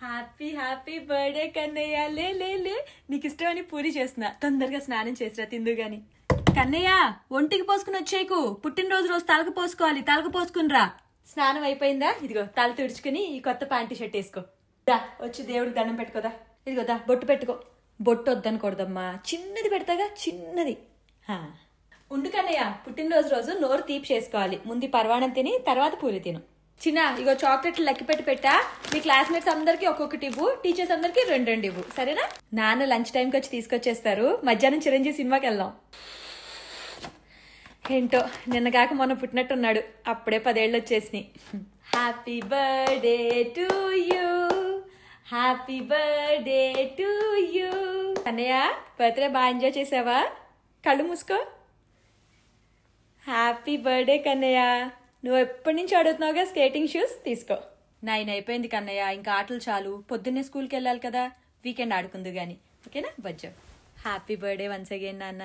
Happy happy birthday Kannayya. లే లే లే నీకు ఇష్టమని పూరి చేస్తున్నా. తొందరగా స్నానం చేసిరా తిందు గాని. కన్నయ్య ఒంటికి పోసుకుని వచ్చేకు. పుట్టినరోజు రోజు తలకు పోసుకోవాలి. తలకు పోసుకునిరా. స్నానం అయిపోయిందా? ఇదిగో తల తుడుచుకుని ఈ కొత్త ప్యాంటీ షర్ట్ వేసుకో. దా వచ్చి దేవుడికి దండం పెట్టుకోదా. ఇదిగో దా బొట్టు పెట్టుకో. బొట్టు వద్దనకూడదమ్మా, చిన్నది పెడతాగా, చిన్నది. ఉండు కన్నయ్య, పుట్టినరోజు రోజు నోరు తీపి చేసుకోవాలి. ముందు పరవాణం తిని తర్వాత పూరి తిను. చిన్న ఇగో చాక్లెట్లు లెక్క పెట్టా. మీ క్లాస్మేట్స్ అందరికి ఒక్కొక్కటి ఇవ్వు, టీచర్స్ అందరికి రెండు రెండు ఇవ్వు, సరేనా? నాన్న లంచ్ టైంకి వచ్చి తీసుకొచ్చేస్తారు. మధ్యాహ్నం చిరంజీవి సినిమాకి వెళ్దాం. ఏంటో నిన్న కాక మొన్న పుట్టినట్టున్నాడు, అప్పుడే 10 ఏళ్ళు వచ్చేసినాయి. Happy birthday to you, happy birthday to you. అన్నయ్య బర్త్డే బాగా ఎంజాయ్ చేసావా? కళ్ళు మూసుకో. Happy birthday Kannayya. నువ్వు ఎప్పటి నుంచి అడుగుతున్నావుగా స్కేటింగ్ షూస్, తీసుకో. 9 అయిపోయింది కన్నయ్య, ఇంకా ఆటలు చాలు. పొద్దున్నే స్కూల్కి వెళ్ళాలి కదా, వీకెండ్ ఆడుకుందు గాని. ఓకేనా బజ్జో. హ్యాపీ బర్త్డే వన్స్ అగైన్ నాన్న.